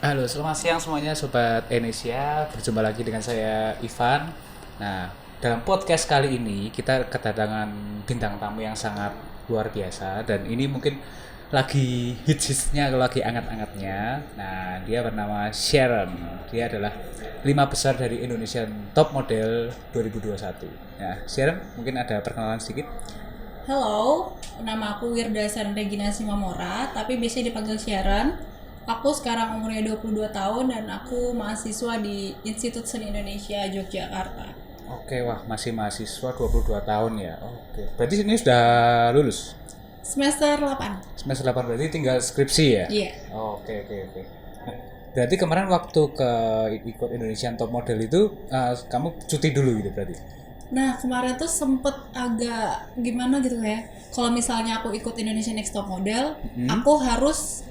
Halo, selamat siang semuanya Sobat Indonesia. Berjumpa lagi dengan saya Ivan. Nah, dalam podcast kali ini kita kedatangan bintang tamu yang sangat luar biasa. Dan ini mungkin lagi hits-hitsnya, lagi anget-angetnya. Nah, dia bernama Sharon. Dia adalah 5 besar dari Indonesian Top Model 2021. Nah, Sharon mungkin ada perkenalan sedikit. Halo, nama aku Wirdasan Regina Simamora, tapi biasa dipanggil Sharon. Aku sekarang umurnya 22 tahun dan aku mahasiswa di Institut Seni Indonesia Yogyakarta. Oke, wah masih mahasiswa 22 tahun ya. Oke. Berarti ini sudah lulus? Semester 8. Semester 8 berarti tinggal skripsi ya? Iya. Oke. Nah, berarti kemarin waktu ke ikut Indonesian Top Model itu kamu cuti dulu gitu berarti? Nah, kemarin tuh sempet agak gimana gitu ya. Kalau misalnya aku ikut Indonesia Next Top Model, aku harus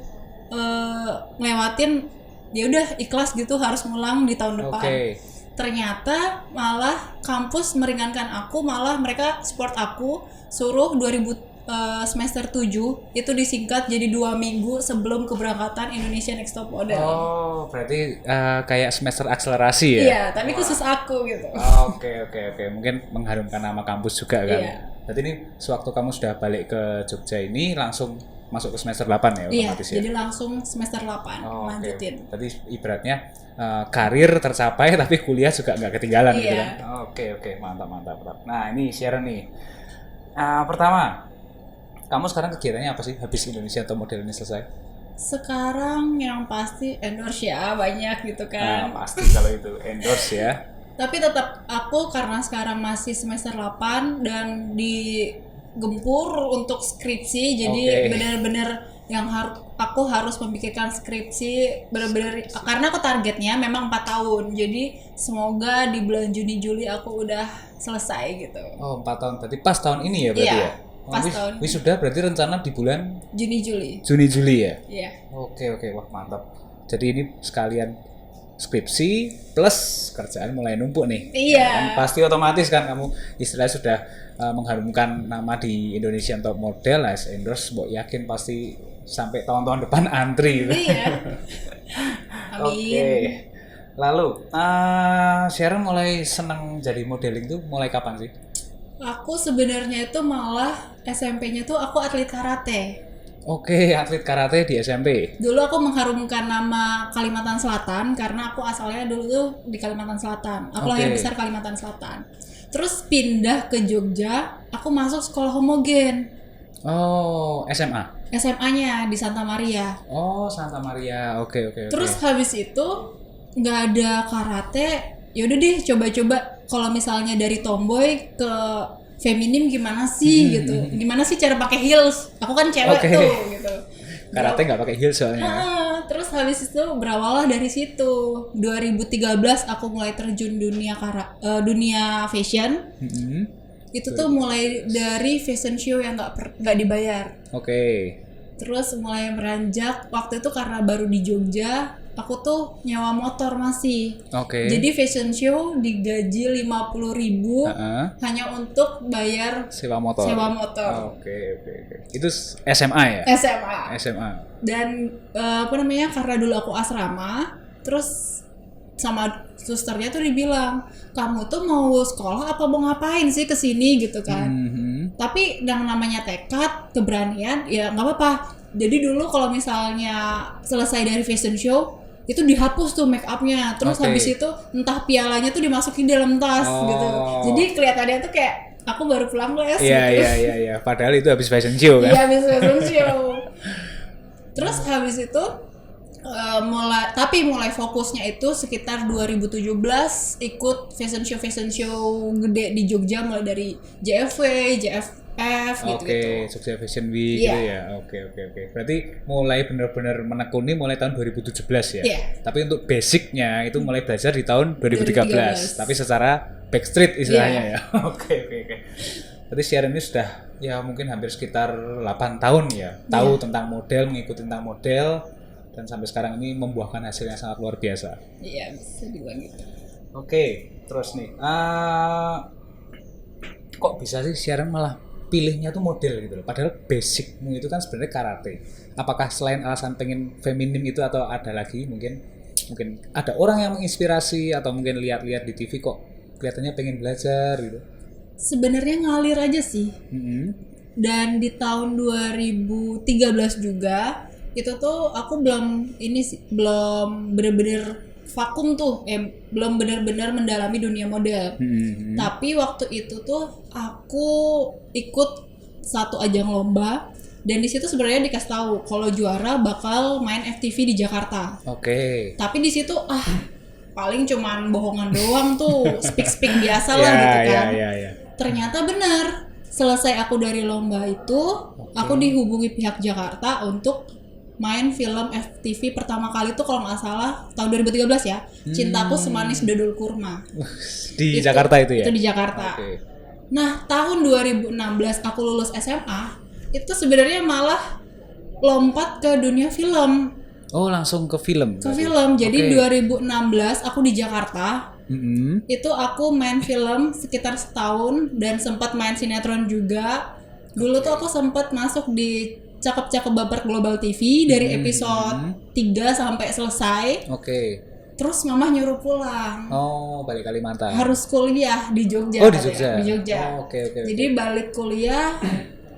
ngelewatin ya udah ikhlas gitu harus ngulang di tahun depan. Oke. Ternyata malah kampus meringankan aku, malah mereka support aku suruh 2000 semester 7 itu disingkat jadi 2 minggu sebelum keberangkatan Indonesia Next Top Model. Oh, berarti kayak semester akselerasi ya? Iya, tapi khusus aku gitu. Oke. Mungkin mengharumkan nama kampus juga kan? Iya. Berarti ini sewaktu kamu sudah balik ke Jogja ini langsung masuk ke semester 8 ya Iya, otomatis ya? jadi langsung semester 8 lanjutin. Oke. Tadi ibaratnya karir tercapai tapi kuliah juga nggak ketinggalan gitu Iya. kan? Oke, mantap. Nah ini Sharon nih. Pertama, kamu sekarang kegiatannya apa sih habis Indonesia Top Model ini selesai? Sekarang yang pasti endorse ya banyak gitu kan. Pasti kalau itu endorse ya. Tapi tetap aku karena sekarang masih semester 8 dan digempur untuk skripsi, jadi Oke. benar-benar yang aku harus memikirkan skripsi benar-benar karena aku targetnya memang 4 tahun. Jadi semoga di bulan Juni Juli aku udah selesai gitu. Oh, 4 tahun. Berarti pas tahun ini ya berarti Iya, ya? pas tahun Wisuda berarti rencana di bulan Juni Juli. Juni Juli ya? Iya. Oke, wah mantap. Jadi ini sekalian skripsi plus kerjaan mulai numpuk nih. Iya. Ya kan? Pasti otomatis kan kamu istilahnya sudah mengharumkan nama di Indonesian Top Model, as endorse, mbok yakin pasti sampai tahun-tahun depan antri gitu. Iya. Amin. Oke. Lalu, Sharon mulai senang jadi modeling tuh mulai kapan sih? Aku sebenarnya itu malah SMP-nya tuh aku atlet karate. Oke, atlet karate di SMP. Dulu aku mengharumkan nama Kalimantan Selatan karena aku asalnya dulu tuh di Kalimantan Selatan. Aku lahir besar Kalimantan Selatan. Terus pindah ke Jogja, aku masuk sekolah homogen. Oh, SMA. SMA-nya di Santa Maria. Oh, Santa Maria. Oke. Terus habis itu nggak ada karate, yaudah deh coba-coba kalau misalnya dari tomboy ke feminim gimana sih gitu. Gimana sih cara pakai heels? Aku kan cewek tuh gitu. Karate nggak pakai heels soalnya. Terus habis itu berawal lah dari situ. 2013 aku mulai terjun dunia fashion. Itu tuh mulai dari fashion show yang nggak dibayar. Oke. Terus mulai meranjak waktu itu karena baru di Jogja, aku tuh nyewa motor masih. Oke. Jadi fashion show digaji 50.000 hanya untuk bayar sewa motor. Oke. Itu SMA ya? SMA. Dan karena dulu aku asrama, terus sama susternya tuh dibilang, kamu tuh mau sekolah apa mau ngapain sih kesini gitu kan. Tapi yang namanya tekad, keberanian ya nggak apa-apa. Jadi dulu kalau misalnya selesai dari fashion show itu dihapus tuh make upnya, terus habis itu entah pialanya tuh dimasukin dalam tas gitu. Jadi kelihatannya tuh kayak aku baru pulang les gitu. Iya. Padahal itu habis fashion show kan? Iya, habis fashion show. Terus habis itu mulai fokusnya itu sekitar 2017 ikut fashion show gede di Jogja, mulai dari JFW, JFF gitu. Oke, Jogja Fashion Week gitu ya. Oke. Berarti mulai benar-benar menekuni mulai tahun 2017 ya. Iya. Tapi untuk basicnya itu mulai belajar di tahun 2013. Tapi secara backstreet istilahnya ya. Oke. Berarti Sharon ini sudah ya mungkin hampir sekitar 8 tahun ya. Tahu tentang model, mengikuti tentang model, dan sampai sekarang ini membuahkan hasil yang sangat luar biasa. Iya, bisa dibilang gitu. Oke, terus nih, kok bisa sih Sharon malah pilihnya tuh model gitu loh. Padahal basicmu itu kan sebenarnya karate. Apakah selain alasan pengen feminim itu atau ada lagi mungkin ada orang yang menginspirasi atau mungkin lihat-lihat di TV kok kelihatannya pengen belajar gitu. Sebenarnya ngalir aja sih. Dan di tahun 2013 juga itu tuh aku belum bener-bener vakum tuh, belum bener-bener mendalami dunia model. Tapi waktu itu tuh aku ikut satu ajang lomba dan di situ sebenarnya dikasih tahu kalau juara bakal main FTV di Jakarta. Oke. Tapi di situ paling cuman bohongan doang tuh, speak biasa lah gitu kan. Ternyata benar. Selesai aku dari lomba itu, aku dihubungi pihak Jakarta untuk main film FTV pertama kali tuh kalau nggak salah tahun 2013 ya, Cintaku Semanis Dodol Kurma. Di Jakarta itu ya? Itu di Jakarta. Okay. Nah, tahun 2016 aku lulus SMA, itu sebenarnya malah lompat ke dunia film. Oh, langsung ke film? Ke film. Jadi 2016 aku di Jakarta. Itu aku main film sekitar setahun dan sempat main sinetron juga. Dulu tuh aku sempat masuk di Cakep-Cakep Baper Global TV dari episode 3 sampai selesai. Terus mama nyuruh pulang. Oh, balik Kalimantan. Harus kuliah di Jogja. Oh, di Jogja. Di Jogja. Jadi balik kuliah,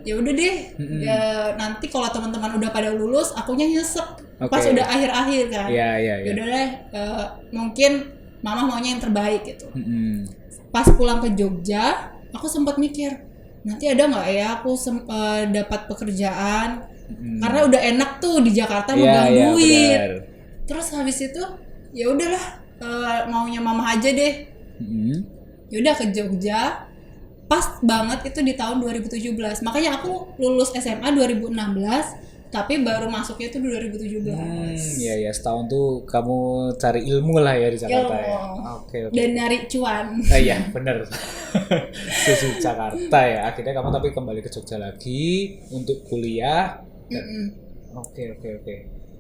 ya udah deh. Ya, nanti kalau teman-teman udah pada lulus, akunya nyesek. Pas udah akhir-akhir kan. Ya udah deh, mungkin mama maunya yang terbaik gitu. Pas pulang ke Jogja, aku sempat mikir, nanti ada nggak ya aku dapat pekerjaan? Karena udah enak tuh di Jakarta megang duit. Terus habis itu, ya udahlah, maunya mama aja deh. Ya udah ke Jogja. Pas banget itu di tahun 2017. Makanya aku lulus SMA 2016. Tapi baru masuknya tuh 2017. Iya, setahun tuh kamu cari ilmu lah ya di Jakarta ya. Oke. Dan nyari cuan. Iya, bener. Di Jakarta ya. Akhirnya kamu tapi kembali ke Jogja lagi untuk kuliah. Oke.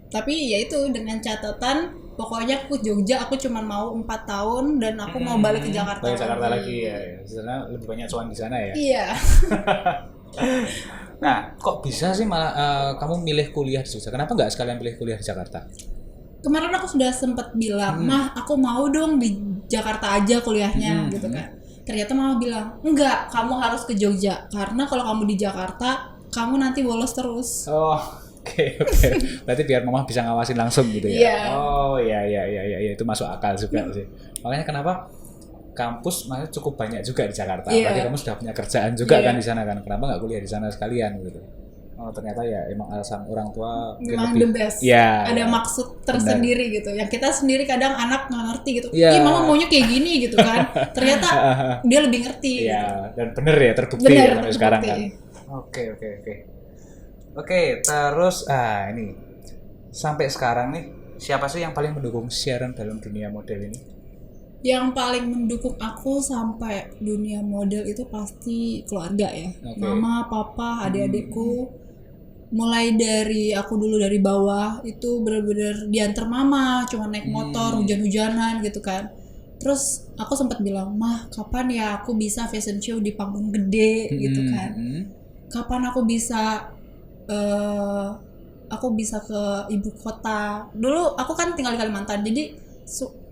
Tapi ya itu dengan catatan, pokoknya aku Jogja aku cuma mau 4 tahun dan aku mau balik ke Jakarta. Balik Jakarta lagi ya. Di sana lebih banyak cuan di sana ya. Iya. Nah, kok bisa sih malah kamu milih kuliah di Jogja? Kenapa nggak sekalian pilih kuliah di Jakarta? Kemarin aku sudah sempat bilang, Mah, aku mau dong di Jakarta aja kuliahnya, gitu kan. Ternyata mama bilang, enggak, kamu harus ke Jogja. Karena kalau kamu di Jakarta, kamu nanti bolos terus. Oh, oke. Berarti biar mama bisa ngawasin langsung gitu ya? Iya. Oh, iya. Itu masuk akal juga sih. Makanya kenapa kampus masih cukup banyak juga di Jakarta. Berarti kamu sudah punya kerjaan juga kan di sana kan. Kenapa nggak kuliah di sana sekalian gitu? Oh, ternyata ya emang alasan orang tua memang the best. Ada maksud tersendiri gitu. Yang kita sendiri kadang anak nggak ngerti gitu. Ih, mama maunya kayak gini gitu kan. Ternyata dia lebih ngerti. Iya, gitu. Dan bener ya terbukti ya sampai sekarang kan. Oke, terus ini sampai sekarang nih siapa sih yang paling mendukung Sharon dalam dunia model ini? Yang paling mendukung aku sampai dunia model itu pasti keluarga ya. Mama, papa, adik-adikku. Mulai dari aku dulu dari bawah itu benar-benar diantar mama, cuma naik motor hujan-hujanan gitu kan. Terus aku sempat bilang, Mah, kapan ya aku bisa fashion show di panggung gede gitu kan. Kapan aku bisa ke ibu kota. Dulu aku kan tinggal di Kalimantan, jadi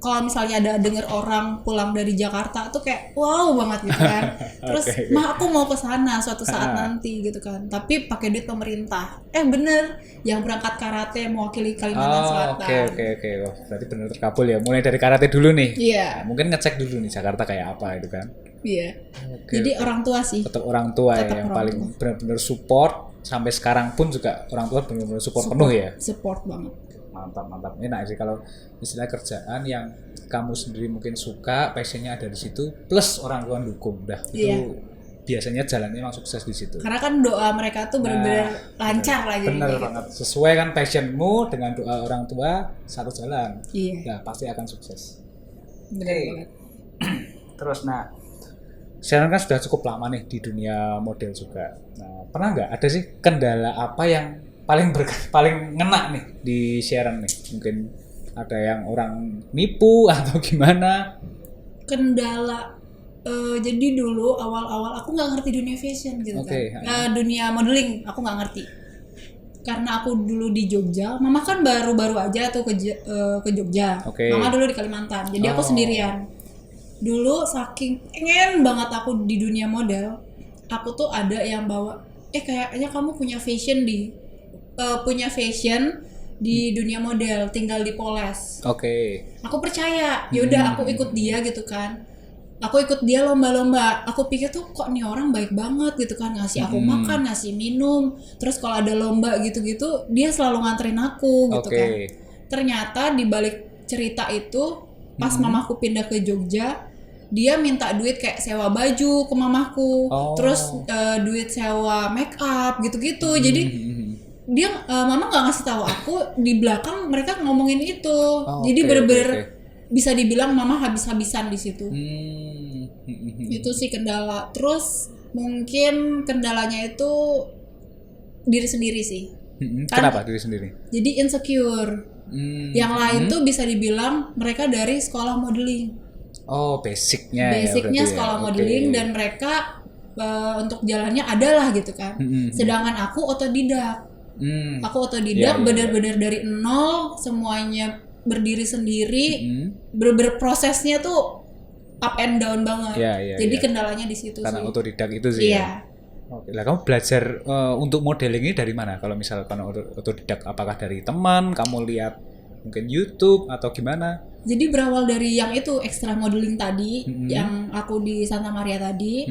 kalau misalnya ada denger orang pulang dari Jakarta tuh kayak wow banget gitu kan. Terus Mah, aku mau ke sana suatu saat nanti gitu kan. Tapi pakai duit pemerintah. Bener, yang berangkat karate mewakili Kalimantan Selatan. Oke. Oh, berarti bener terkabul ya. Mulai dari karate dulu nih. Iya. Nah, mungkin ngecek dulu nih Jakarta kayak apa itu kan. Iya. Jadi orang tua sih. Tetap orang tua ya yang paling benar-benar support. Sampai sekarang pun juga orang tua benar-benar support penuh ya. Support banget. Mantap. Enak sih kalau istilah kerjaan yang kamu sendiri mungkin suka, passionnya ada di situ, plus orang tua dukung, itu biasanya jalannya emang sukses di situ. Karena kan doa mereka tuh benar-benar lancar lah gitu. Bener banget, sesuai kan passionmu dengan doa orang tua satu jalan. Iya. Pasti akan sukses. Benar banget. Terus Sharon kan sudah cukup lama nih di dunia model juga. Nah, pernah nggak ada sih kendala apa yang paling ngena nih di Sharon nih? Mungkin ada yang orang nipu atau gimana? Kendala Jadi dulu awal-awal aku nggak ngerti dunia fashion gitu kan, dunia modeling aku nggak ngerti. Karena aku dulu di Jogja, mama kan baru-baru aja tuh ke Jogja. Mama dulu di Kalimantan, jadi aku sendirian. Dulu saking pengen banget aku di dunia model, aku tuh ada yang bawa, kayaknya kamu punya fashion di dunia model, tinggal dipoles. Aku percaya, yaudah aku ikut dia gitu kan. Aku ikut dia lomba-lomba. Aku pikir tuh kok nih orang baik banget gitu kan, ngasih aku makan, ngasih minum. Terus kalau ada lomba gitu-gitu, dia selalu nganterin aku gitu kan. Ternyata di balik cerita itu, pas mamaku pindah ke Jogja, dia minta duit kayak sewa baju ke mamaku, terus duit sewa make up gitu-gitu. Jadi dia mama nggak ngasih tahu aku, di belakang mereka ngomongin itu. Jadi bener-bener bisa dibilang mama habis-habisan di situ. Itu sih kendala. Terus mungkin kendalanya itu diri sendiri sih. Kenapa diri sendiri? Jadi insecure. Yang lain tuh bisa dibilang mereka dari sekolah modeling. Basicnya sekolah modeling, dan mereka untuk jalannya adalah gitu kan. Sedangkan aku otodidak. Benar-benar dari nol, semuanya berdiri sendiri. Berprosesnya tuh up and down banget. Jadi kendalanya di situ. Karena sih. otodidak itu sih. Lah kamu belajar untuk modeling ini dari mana? Kalau misalkan otodidak, apakah dari teman, kamu lihat mungkin YouTube atau gimana? Jadi berawal dari yang itu ekstra modeling tadi, yang aku di Santa Maria tadi,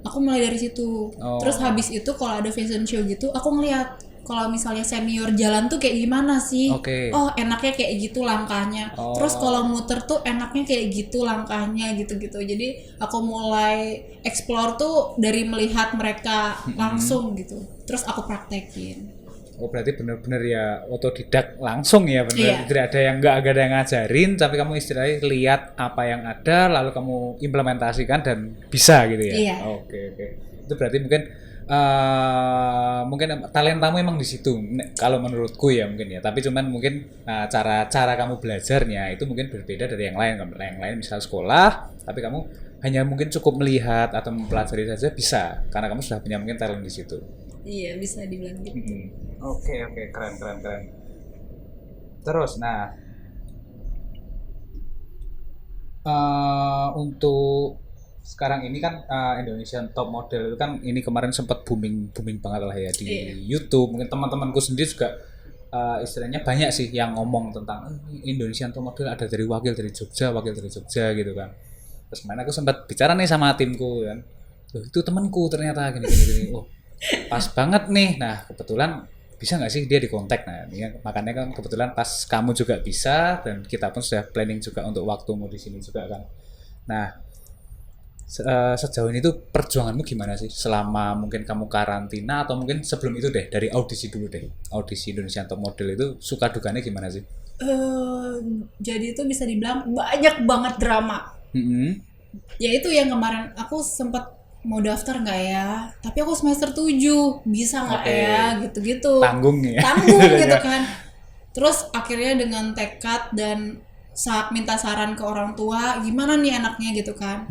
aku mulai dari situ. Terus habis itu kalau ada fashion show gitu, aku ngeliat kalau misalnya senior jalan tuh kayak gimana sih? Oh enaknya kayak gitu langkahnya. Terus kalau muter tuh enaknya kayak gitu langkahnya gitu-gitu. Jadi aku mulai explore tuh dari melihat mereka langsung gitu. Terus aku praktekin. Berarti benar-benar ya otodidak langsung ya, benar. Tidak ada yang nggak ada yang ngajarin, tapi kamu istilahnya lihat apa yang ada, lalu kamu implementasikan dan bisa gitu ya. Oke. Itu berarti mungkin talentamu emang di situ kalau menurutku ya mungkin ya, tapi cuman mungkin cara kamu belajarnya itu mungkin berbeda dari yang lain. Yang lain misal sekolah, tapi kamu hanya mungkin cukup melihat atau mempelajari saja bisa, karena kamu sudah punya mungkin talent di situ. Iya, bisa dibilang gitu. Oke, keren. Terus untuk sekarang ini kan Indonesian Top Model itu kan ini kemarin sempat booming banget lah ya di YouTube. Mungkin teman-temanku sendiri juga istilahnya banyak sih yang ngomong tentang Indonesian Top Model ada dari wakil dari Jogja gitu kan. Terus kemarin aku sempat bicara nih sama timku kan, itu temanku ternyata gini. Pas banget nih. Nah kebetulan bisa nggak sih dia dikontak? Nah ini makanya kan kebetulan pas kamu juga bisa, dan kita pun sudah planning juga untuk waktumu di sini juga kan. Nah sejauh ini tuh perjuanganmu gimana sih selama mungkin kamu karantina, atau mungkin sebelum itu deh, dari audisi dulu deh, audisi Indonesian Top Model itu suka dukanya gimana sih? Jadi itu bisa dibilang banyak banget drama. Ya itu yang kemarin aku sempat mau daftar nggak ya, tapi aku semester 7 bisa nggak ya gitu-gitu. Tanggung gitu kan. Terus akhirnya dengan tekad dan saat minta saran ke orang tua, gimana nih anaknya gitu kan.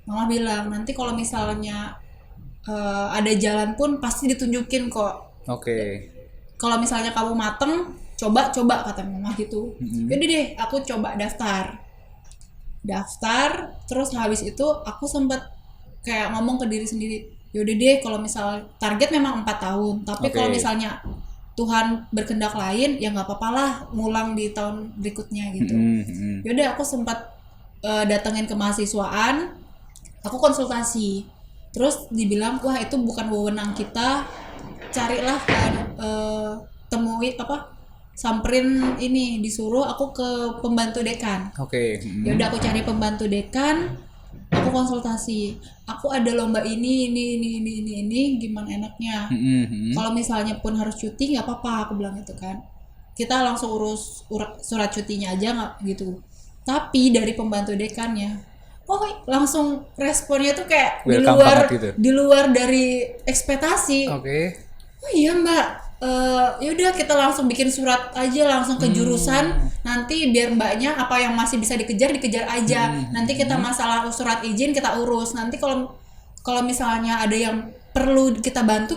Mama bilang nanti kalau misalnya ada jalan pun pasti ditunjukin kok. Kalau misalnya kamu mateng, coba kata mama gitu. Jadi deh aku coba daftar. Terus habis itu aku sempat kayak ngomong ke diri sendiri, yaudah deh kalau misal target memang 4 tahun, tapi kalau misalnya Tuhan berkehendak lain ya nggak apa-apa lah, ngulang di tahun berikutnya gitu. Yaudah aku sempat datengin ke mahasiswaan, aku konsultasi, terus dibilang wah itu bukan wewenang kita, carilah kan samperin ini, disuruh aku ke pembantu dekan. Yaudah aku cari pembantu dekan, aku konsultasi, aku ada lomba ini, gimana enaknya. Kalau misalnya pun harus cuti nggak apa-apa, aku bilang gitu kan. Kita langsung urus surat cutinya aja nggak gitu. Tapi dari pembantu dekannya, langsung responnya tuh kayak di luar dari ekspektasi. Oh iya mbak, yaudah kita langsung bikin surat aja langsung ke jurusan, nanti biar mbaknya apa yang masih bisa dikejar aja. Nanti kita masalah surat izin kita urus. Nanti kalau misalnya ada yang perlu kita bantu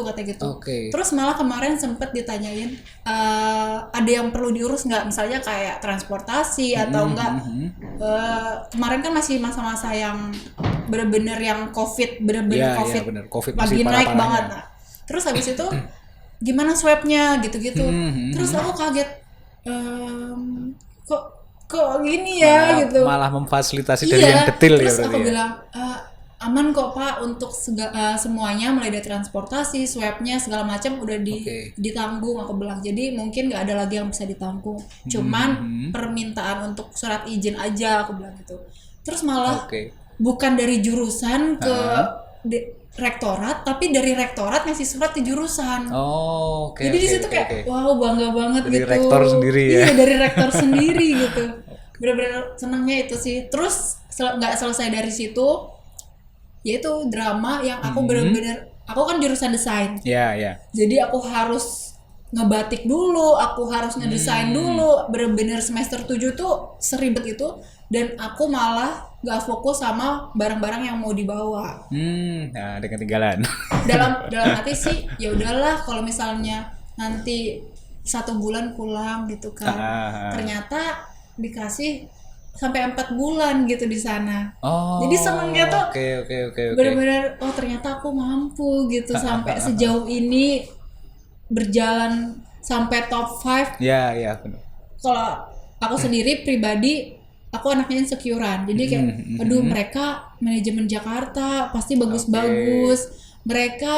kata gitu. Terus malah kemarin sempet ditanyain ada yang perlu diurus nggak, misalnya kayak transportasi atau enggak. Kemarin kan masih masa-masa yang bener-bener yang COVID, COVID lagi naik banget. Nah, terus habis itu gimana swabnya gitu-gitu. Terus aku kaget, kok gini ya gitu. Malah memfasilitasi dari yang detail ya berarti. Terus aku bilang aman kok Pak untuk semuanya, mulai dari transportasi, swabnya segala macam udah ditanggung, aku bilang. Jadi mungkin nggak ada lagi yang bisa ditanggung. Cuman permintaan untuk surat izin aja, aku bilang gitu. Terus malah bukan dari jurusan ke rektorat, tapi dari rektorat ngasih surat ke jurusan. Jadi di situ kayak wow, bangga banget dari gitu. Dari rektor sendiri ya. Iya, dari rektor sendiri gitu. Bener-bener senangnya itu sih. Terus nggak selesai dari situ, yaitu drama yang aku bener-bener, aku kan jurusan desain. Jadi aku harus ngebatik dulu, aku harus ngedesain dulu. Bener-bener semester 7 tuh seribet itu, dan aku malah gak fokus sama barang-barang yang mau dibawa. Nah, ada ketinggalan. dalam hati sih ya udahlah kalau misalnya nanti 1 bulan pulang gitu kan. Ternyata dikasih sampai 4 bulan gitu di sana. Jadi senengnya tuh bener-bener ternyata aku mampu gitu sampai sejauh ini berjalan sampai top 5. Iya benar. Kalau aku sendiri pribadi, aku anaknya insecurean. Jadi kayak aduh, mereka manajemen Jakarta pasti bagus-bagus. Mereka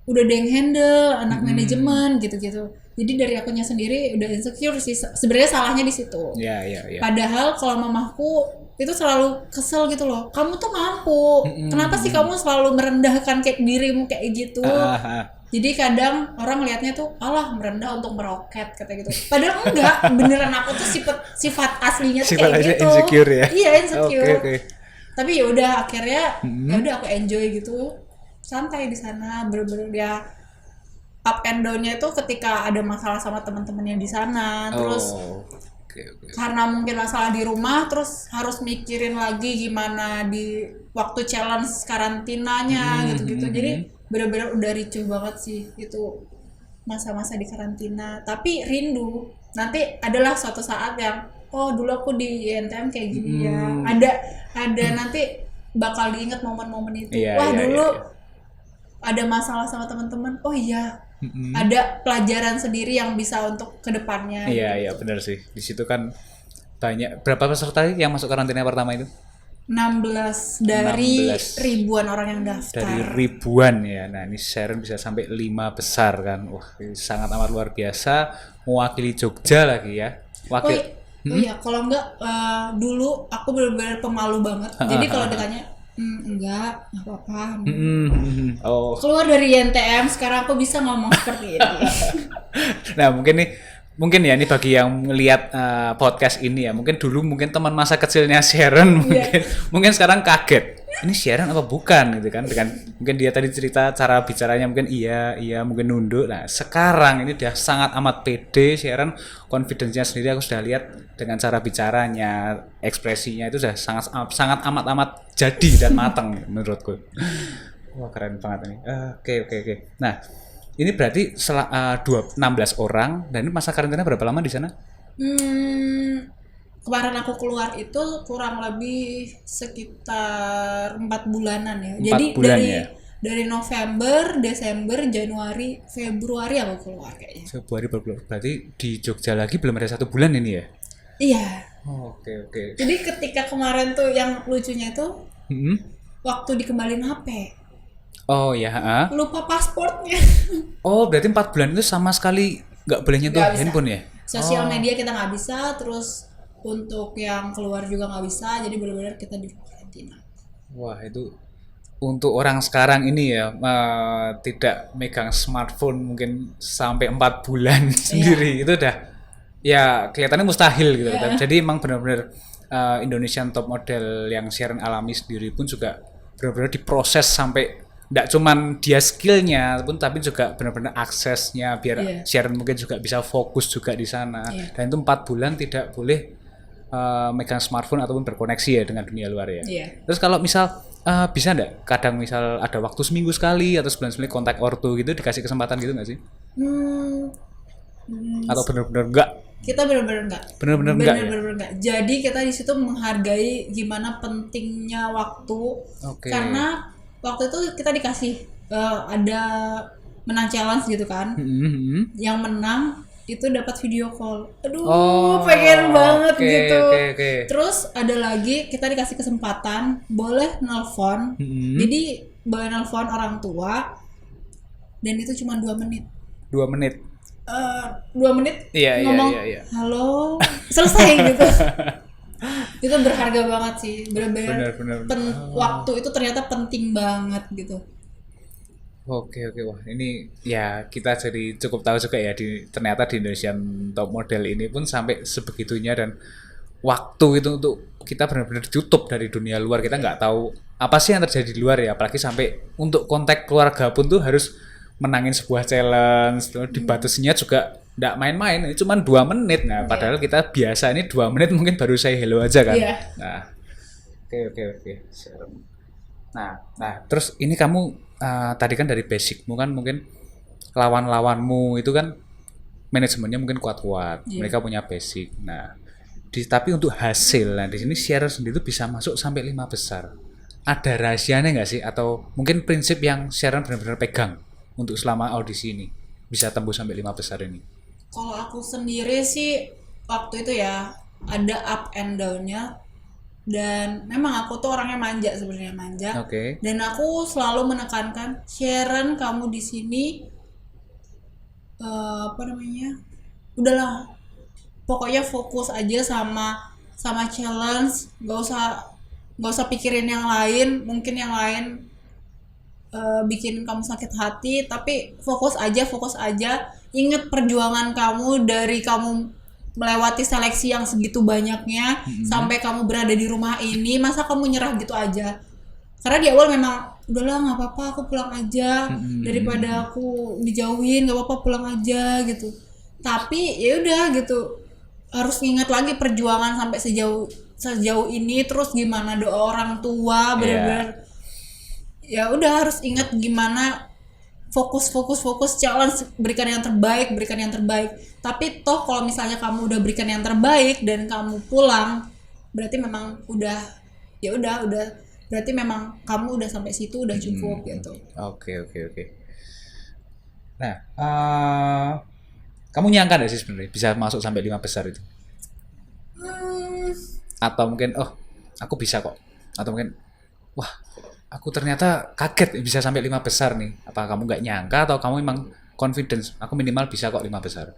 udah ada yang handle anak manajemen gitu-gitu. Jadi dari akunya sendiri udah insecure sih. Sebenarnya salahnya di situ. Iya. Padahal kalau mamaku itu selalu kesel gitu loh. Kamu tuh mampu. Kenapa sih kamu selalu merendahkan kayak dirimu kayak gitu? Jadi kadang orang lihatnya tuh alah merendah untuk meroket kata gitu. Padahal enggak, beneran aku tuh sifat aslinya tuh kayak gitu. Insecure ya. Iya, insecure. Tapi ya udah akhirnya ya udah aku enjoy gitu. Santai di sana, bener-bener dia up and down-nya itu ketika ada masalah sama teman-teman yang di sana. Terus karena mungkin masalah di rumah, terus harus mikirin lagi gimana di waktu challenge karantinanya gitu-gitu. Jadi benar-benar udah ricuh banget sih itu masa-masa di karantina. Tapi rindu nanti adalah suatu saat yang dulu aku di INTM kayak gini ya. Ada nanti bakal diingat momen-momen itu. Dulu ada masalah sama teman-teman. Ada pelajaran sendiri yang bisa untuk kedepannya. Iya benar sih. Di situ kan banyak. Berapa peserta yang masuk karantina pertama itu? 16 dari ribuan orang yang daftar. Dari ribuan ya. Nah, ini Sharon bisa sampai 5 besar kan. Wah, ini sangat amat luar biasa. Mewakili Jogja lagi ya. Iya, kalau enggak dulu aku benar-benar pemalu banget. Jadi kalau ditanya enggak apa-apa. Keluar dari INTM sekarang aku bisa ngomong seperti ini. Nah, mungkin ya ini bagi yang melihat podcast ini ya, mungkin dulu mungkin teman masa kecilnya Sharon mungkin sekarang kaget, ini Sharon apa bukan gitu kan, dengan mungkin dia tadi cerita cara bicaranya mungkin iya mungkin nunduk. Nah sekarang ini dia sangat amat pede Sharon, confidence-nya sendiri aku sudah lihat dengan cara bicaranya, ekspresinya itu sudah sangat amat jadi dan matang menurutku. Wah keren banget ini. Oke. Nah ini berarti 16 orang, dan ini masa karantina berapa lama di sana? Kemarin aku keluar itu kurang lebih sekitar 4 bulanan ya. 4 Jadi bulan ya? Dari November, Desember, Januari, Februari aku keluar kayaknya. Februari berarti di Jogja lagi belum ada 1 bulan ini ya? Iya. Oke. Jadi ketika kemarin tuh yang lucunya itu waktu dikembalin HP. Oh ya, lupa pasportnya. Oh berarti 4 bulan itu sama sekali nggak boleh nyentuh handphone ya? Sosial media kita nggak bisa, terus untuk yang keluar juga nggak bisa, jadi benar-benar kita di karantina. Wah itu untuk orang sekarang ini ya tidak megang smartphone mungkin sampai 4 bulan sendiri itu udah ya kelihatannya mustahil gitu kan. Jadi emang benar-benar Indonesian Top Model yang Sharon alami sendiri pun juga benar-benar diproses sampai nggak cuman dia skillnya pun, tapi juga benar-benar aksesnya biar Sharon mungkin juga bisa fokus juga di sana. Dan itu 4 bulan tidak boleh megang smartphone ataupun berkoneksi ya dengan dunia luar ya. Terus kalau misal bisa nggak kadang misal ada waktu seminggu sekali atau sebulan sekali kontak ortu gitu, dikasih kesempatan gitu nggak sih? Atau benar-benar enggak? Kita benar-benar enggak. Benar-benar enggak. Jadi kita di situ menghargai gimana pentingnya waktu. Karena waktu itu kita dikasih ada menang challenge gitu kan. Yang menang itu dapat video call. Aduh, pengen banget gitu. Terus ada lagi kita dikasih kesempatan boleh nelpon. Jadi boleh nelpon orang tua dan itu cuma 2 menit. 2 menit. 2 menit ngomong halo, selesai gitu. Itu berharga banget sih, benar-benar waktu itu ternyata penting banget gitu. Oke, wah ini ya kita jadi cukup tahu juga ya ternyata di Indonesian Top Model ini pun sampai sebegitunya, dan waktu itu untuk kita benar-benar ditutup dari dunia luar. Kita nggak tahu apa sih yang terjadi di luar ya, apalagi sampai untuk kontak keluarga pun tuh harus menangin sebuah challenge, dibatasinya juga nggak main-main, ini cuma 2 menit. Nah, padahal kita biasa ini 2 menit mungkin baru say hello aja kan. Nah, oke. Nah, terus ini kamu tadi kan dari basicmu kan mungkin lawan-lawanmu itu kan manajemennya mungkin kuat-kuat, mereka punya basic. Nah, tapi untuk hasil, nah di sini Sharon sendiri bisa masuk sampai 5 besar. Ada rahasianya nggak sih, atau mungkin prinsip yang Sharon benar-benar pegang untuk selama audisi ini bisa tembus sampai 5 besar ini? Kalau aku sendiri sih waktu itu ya ada up and down-nya, dan memang aku tuh orangnya manja sebenarnya, dan aku selalu menekankan Sharon, kamu di sini udahlah pokoknya fokus aja sama challenge, nggak usah pikirin yang lain. Mungkin yang lain bikin kamu sakit hati, tapi fokus aja. Ingat perjuangan kamu dari kamu melewati seleksi yang segitu banyaknya sampai kamu berada di rumah ini. Masa kamu nyerah gitu aja? Karena di awal memang udahlah nggak apa-apa, aku pulang aja daripada aku dijauhin, nggak apa-apa pulang aja gitu. Tapi ya udah gitu, harus ingat lagi perjuangan sampai sejauh ini. Terus gimana doa orang tua, benar-benar ya udah harus ingat gimana fokus challenge, berikan yang terbaik. Tapi toh kalau misalnya kamu udah berikan yang terbaik dan kamu pulang, berarti memang udah berarti memang kamu udah sampai situ, udah cukup gitu. Oke. Nah, kamu nyangka gak sih sebenarnya bisa masuk sampai 5 besar itu? Atau mungkin aku bisa kok, atau mungkin wah aku ternyata kaget bisa sampai 5 besar nih. Apa kamu nggak nyangka, atau kamu memang confidence aku minimal bisa kok 5 besar?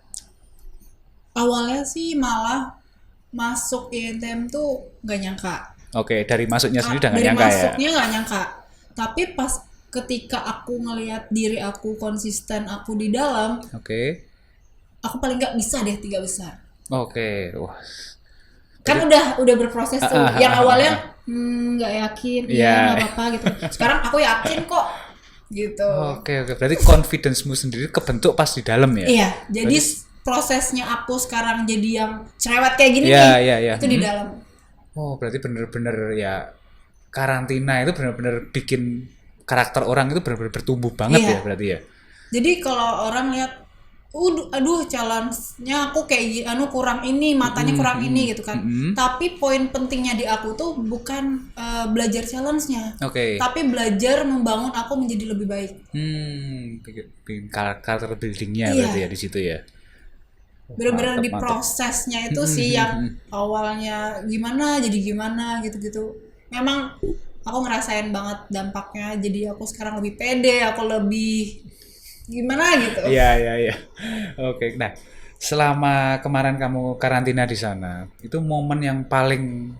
Awalnya sih malah masuk INTM tuh nggak nyangka. Oke, dari masuknya sendiri udah nggak nyangka ya? Dari masuknya nggak nyangka. Tapi pas ketika aku ngelihat diri aku konsisten, aku di dalam, aku paling nggak bisa deh 3 besar. Wah. Kan udah berproses tuh. Yang awalnya nggak yakin, nggak apa-apa gitu. Sekarang aku yakin kok gitu. Oke. Berarti confidence-mu sendiri kebentuk pas di dalam ya? Iya. Jadi prosesnya aku sekarang jadi yang cerewet kayak gini itu di dalam. Oh, berarti bener-bener ya karantina itu bener-bener bikin karakter orang itu bener-bener bertumbuh banget ya berarti ya. Jadi kalau orang lihat aduh challenge-nya aku kayak kurang ini, matanya kurang ini gitu kan. Tapi poin pentingnya di aku tuh bukan belajar challenge-nya. Tapi belajar membangun aku menjadi lebih baik. Bikin karakter building-nya berarti ya di situ ya. Benar-benar di prosesnya itu sih yang awalnya gimana jadi gimana gitu-gitu. Memang aku ngerasain banget dampaknya. Jadi aku sekarang lebih pede, aku lebih gimana gitu. Iya. Oke. Nah, selama kemarin kamu karantina di sana, itu momen yang paling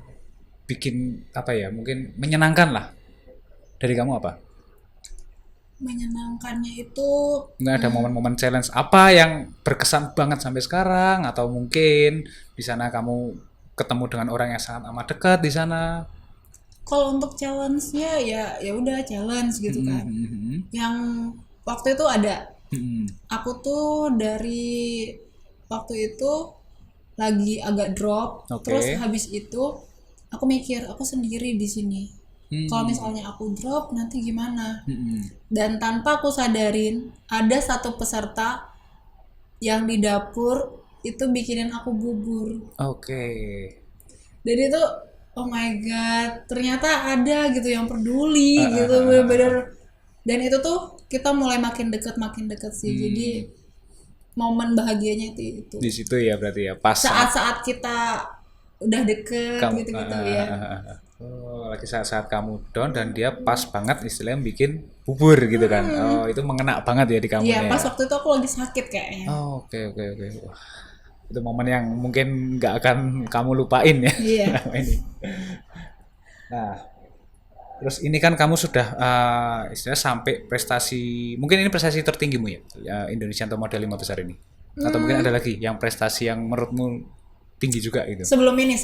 bikin mungkin menyenangkan lah dari kamu apa? Menyenangkannya itu nggak ada momen-momen challenge apa yang berkesan banget sampai sekarang, atau mungkin di sana kamu ketemu dengan orang yang sangat amat dekat di sana? Kalau untuk challenge-nya ya udah challenge gitu kan. Yang waktu itu ada, aku tuh dari waktu itu lagi agak drop, terus habis itu aku mikir aku sendiri di sini. Kalau misalnya aku drop nanti gimana? Dan tanpa aku sadarin ada satu peserta yang di dapur itu bikinin aku bubur. Dan itu oh my god, ternyata ada gitu yang peduli gitu bener-bener. Dan itu tuh kita mulai makin deket sih. Jadi momen bahagianya itu di situ ya berarti ya, pas saat kita udah deket gitu-gitu ya. Lagi saat kamu down dan dia pas banget istilahnya bikin bubur gitu kan. Itu mengena banget ya di kamu. Iya, pas waktu itu aku lagi sakit kayaknya. Oke. Wah, itu momen yang mungkin nggak akan kamu lupain ya. Iya. Ini. Nah, terus ini kan kamu sudah istilahnya sampai prestasi, mungkin ini prestasi tertinggimu ya, Indonesian Top Model 5 besar ini, atau mungkin ada lagi yang prestasi yang menurutmu tinggi juga gitu? Sebelum ini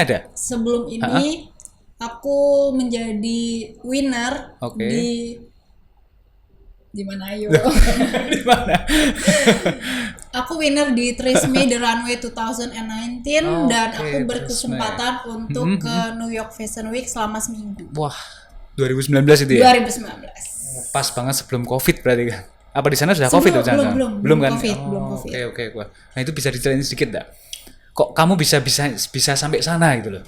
ada? Sebelum ini aku menjadi winner di mana ayo? Di mana? Aku winner di Tresemme The Runway 2019 dan aku berkesempatan untuk ke New York Fashion Week selama seminggu. Wah, 2019 itu ya? 2019. Pas banget sebelum COVID berarti kan? Apa di sana sudah COVID? Belum kan? Belum COVID. Oke. Nah itu bisa diceritain sedikit nggak? Kok kamu bisa sampai sana gitu loh?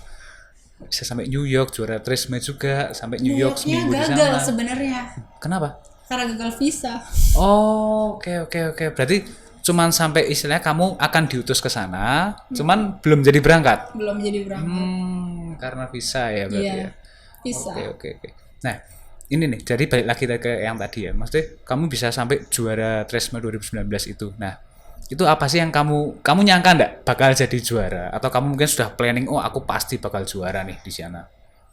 Bisa sampai New York, juara Tresemme juga, sampai New York seminggu di sana. Gagal sebenarnya. Kenapa? Karena gagal visa. Oke. Berarti cuman sampai istilahnya kamu akan diutus ke sana, cuman belum jadi berangkat. Karena visa ya berarti ya. Visa. Oke. Nah, ini nih, jadi balik lagi ke yang tadi ya. Maksudnya kamu bisa sampai juara Tresemme 2019 itu. Nah, itu apa sih yang kamu nyangka enggak bakal jadi juara, atau kamu mungkin sudah planning aku pasti bakal juara nih di sana?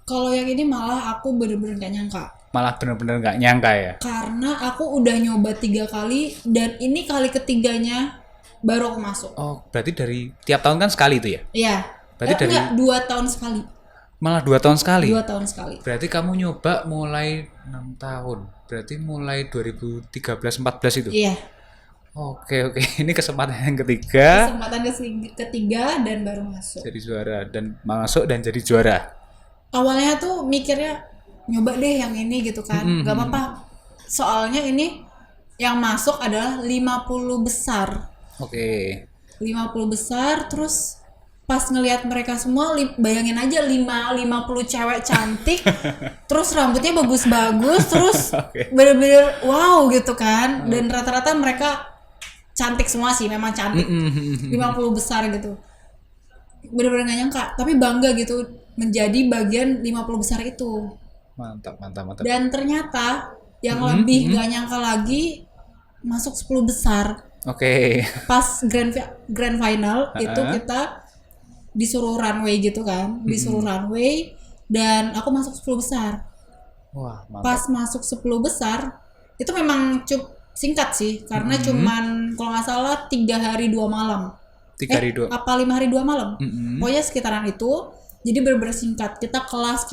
Kalau yang ini malah aku bener-bener gak nyangka. Malah bener-bener gak nyangka ya? Karena aku udah nyoba 3 kali dan ini kali ketiganya baru aku masuk. Oh, berarti dari tiap tahun kan sekali itu ya? Iya. Berarti dari 2 tahun sekali. Malah 2 tahun sekali? 2 tahun sekali. Berarti kamu nyoba mulai 6 tahun. Berarti mulai 2013-14 itu? Iya. Oke. Ini kesempatan yang ketiga. Kesempatan ketiga dan baru masuk. Jadi juara dan masuk dan jadi juara. Awalnya tuh mikirnya nyoba deh yang ini gitu kan. Gak apa-apa. Soalnya ini yang masuk adalah 50 besar. Oke. 50 besar, terus pas ngelihat mereka semua, bayangin aja 50 cewek cantik, terus rambutnya bagus-bagus, terus bener-bener wow gitu kan. Dan rata-rata mereka cantik semua sih, memang cantik. 50 besar gitu. Bener-bener gak nyangka, tapi bangga gitu menjadi bagian 50 besar itu. Mantap. Dan ternyata yang lebih gak nyangka lagi masuk 10 besar. Oke. Pas grand final itu kita disuruh runway gitu kan, disuruh runway dan aku masuk 10 besar. Wah, mantap. Pas masuk 10 besar itu memang singkat sih, karena cuman kalau nggak salah 3 hari 2 malam. 3 hari 2. Apa 5 hari 2 malam? Pokoknya sekitaran itu. Jadi bener-bener singkat. Kita kelas,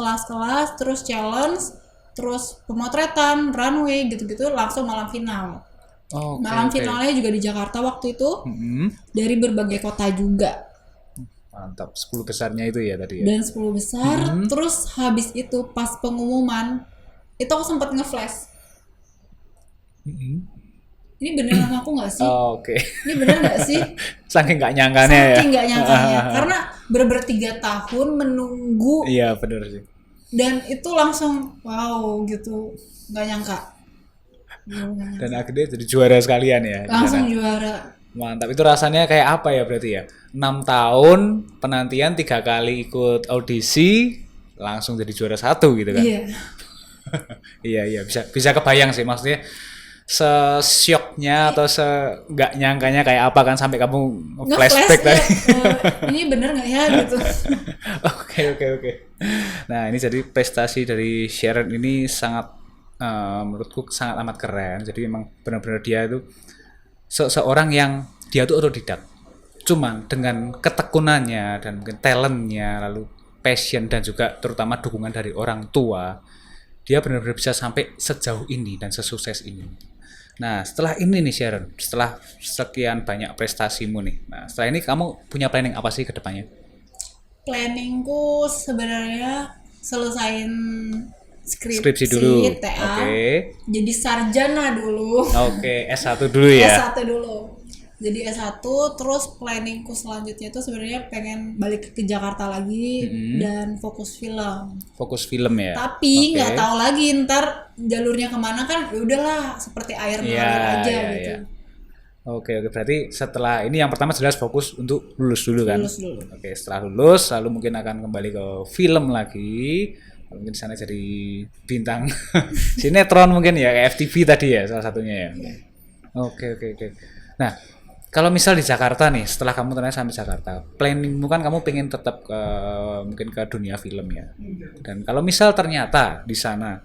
terus challenge, terus pemotretan, runway gitu-gitu, langsung malam final. Malam finalnya juga di Jakarta waktu itu. Dari berbagai kota juga. Mantap, 10 besarnya itu ya tadi ya. Dan 10 besar, terus habis itu pas pengumuman itu aku sempat nge-flash. Ini beneran aku nggak sih? Oke. Ini bener nggak sih? Saking nggak nyangkanya ya. Saking nggak nyangkanya, karena bener-bener 3 tahun menunggu. Iya bener sih. Dan itu langsung wow gitu, nggak nyangka. Dan akhirnya jadi juara sekalian ya. Langsung juara. Mantap, itu rasanya kayak apa ya berarti ya? 6 tahun penantian, 3 kali ikut audisi, langsung jadi juara 1 gitu kan? Iya. Iya, bisa kebayang sih, maksudnya se-syoknya atau nggak nyangkanya kayak apa kan sampai kamu flashback tadi. Ini bener nggak ya gitu? Oke. Nah ini jadi prestasi dari Sharon ini sangat menurutku sangat amat keren. Jadi memang benar-benar dia itu seorang yang dia tuh otodidak. Cuman dengan ketekunannya dan mungkin talentnya, lalu passion dan juga terutama dukungan dari orang tua, dia benar-benar bisa sampai sejauh ini dan sesukses ini. Nah, setelah ini nih Sharon, setelah sekian banyak prestasimu nih, nah setelah ini kamu punya planning apa sih ke depannya? Planningku sebenarnya selesain Skripsi dulu. TA. Oke. Jadi sarjana dulu. Oke, S1 dulu ya. S1 dulu. Jadi S1 terus planningku selanjutnya itu sebenarnya pengen balik ke Jakarta lagi dan fokus film. Fokus film ya. Tapi nggak tahu lagi ntar jalurnya kemana kan, ya udahlah seperti air mengalir aja gitu. Oke, berarti setelah ini yang pertama jelas fokus untuk lulus dulu kan? Lulus dulu. Oke, setelah lulus lalu mungkin akan kembali ke film lagi. Mungkin di sana jadi bintang sinetron mungkin ya, kayak FTV tadi ya salah satunya ya. Oke. Nah, kalau misal di Jakarta nih, setelah kamu ternyata sampai Jakarta, planningmu kan kamu pengen tetap ke mungkin ke dunia film ya. Dan kalau misal ternyata di sana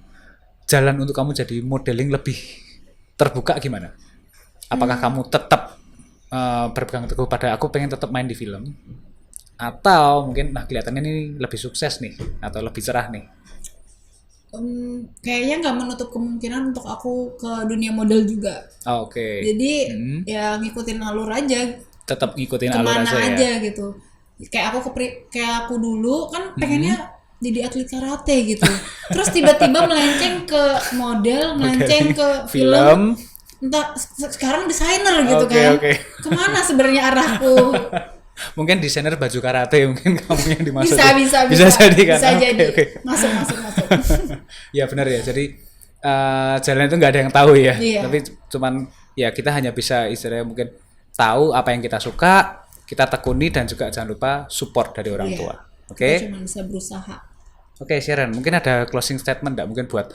jalan untuk kamu jadi modeling lebih terbuka gimana? Apakah kamu tetap berpegang teguh pada aku pengen tetap main di film? Atau mungkin kelihatannya ini lebih sukses nih atau lebih cerah nih? Kayaknya nggak menutup kemungkinan untuk aku ke dunia model juga. Oke. Jadi ya ngikutin alur aja. Tetap ngikutin alur aja ya. Kemana aja gitu. Kayak aku dulu kan pengennya jadi atlet karate gitu. Terus tiba-tiba melenceng ke model, melenceng ke film. Entah sekarang desainer gitu kan. Kemana sebenarnya arahku? Mungkin desainer baju karate mungkin kamu yang dimaksud. Bisa jadi kan. Bisa jadi. Masuk. Ya benar ya. Jadi jalan itu nggak ada yang tahu ya. Iya. Tapi cuman ya kita hanya bisa istilahnya mungkin tahu apa yang kita suka, kita tekuni dan juga jangan lupa support dari orang tua. Oke. Cuma bisa berusaha. Oke, Sharon, mungkin ada closing statement nggak mungkin buat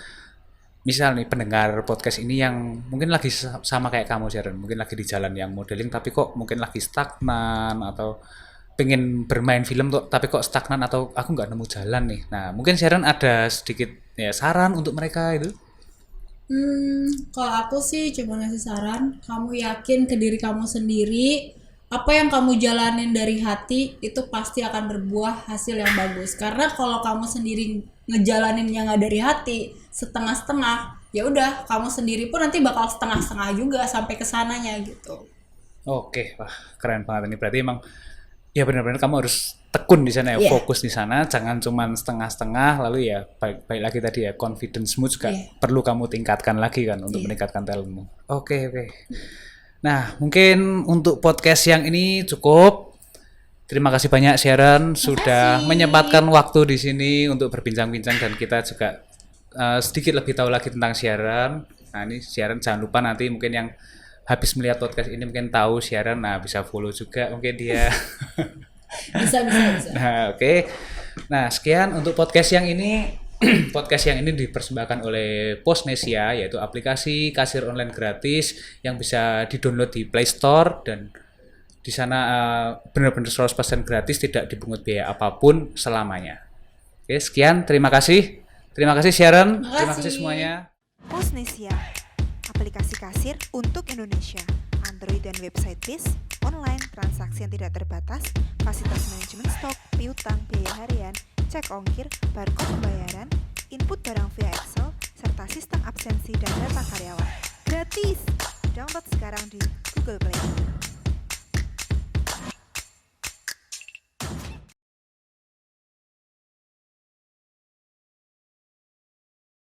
misal nih pendengar podcast ini yang mungkin lagi sama kayak kamu Sharon, mungkin lagi di jalan yang modeling tapi kok mungkin lagi stagnan atau pengen bermain film tuh tapi kok stagnan atau aku nggak nemu jalan nih. Nah mungkin Sharon ada sedikit ya saran untuk mereka itu? Kalau aku sih cuma ngasih saran, kamu yakin ke diri kamu sendiri, apa yang kamu jalanin dari hati itu pasti akan berbuah hasil yang bagus. Karena kalau kamu sendiri ngejalanin yang nggak dari hati, setengah-setengah, ya udah kamu sendiri pun nanti bakal setengah-setengah juga sampai ke sananya gitu. Oke, wah keren banget ini. Berarti emang ya benar-benar kamu harus tekun di sana ya, fokus di sana, jangan cuman setengah-setengah. Lalu ya baik lagi tadi ya, confidence-mu juga perlu kamu tingkatkan lagi kan untuk meningkatkan talentmu. Oke. Nah, mungkin untuk podcast yang ini cukup. Terima kasih banyak Sharon sudah menyempatkan waktu di sini untuk berbincang-bincang dan kita juga sedikit lebih tahu lagi tentang Sharon. Nah, ini Sharon jangan lupa nanti mungkin yang habis melihat podcast ini mungkin tahu Sharon, nah bisa follow juga mungkin dia. Bisa. Nah, oke. Nah, sekian untuk podcast yang ini. Podcast yang ini dipersembahkan oleh Postnesia, yaitu aplikasi kasir online gratis yang bisa di-download di Play Store dan di sana benar-benar 100% gratis, tidak dipungut biaya apapun selamanya. Oke, sekian, terima kasih. Terima kasih Sharon, terima kasih semuanya. Postnesia, aplikasi kasir untuk Indonesia, Android dan website BIS, online, transaksi yang tidak terbatas, fasilitas manajemen stok, piutang, biaya harian, cek ongkir, barcode pembayaran, input barang via Excel, serta sistem absensi dan data karyawan. Gratis! Download sekarang di Google Play.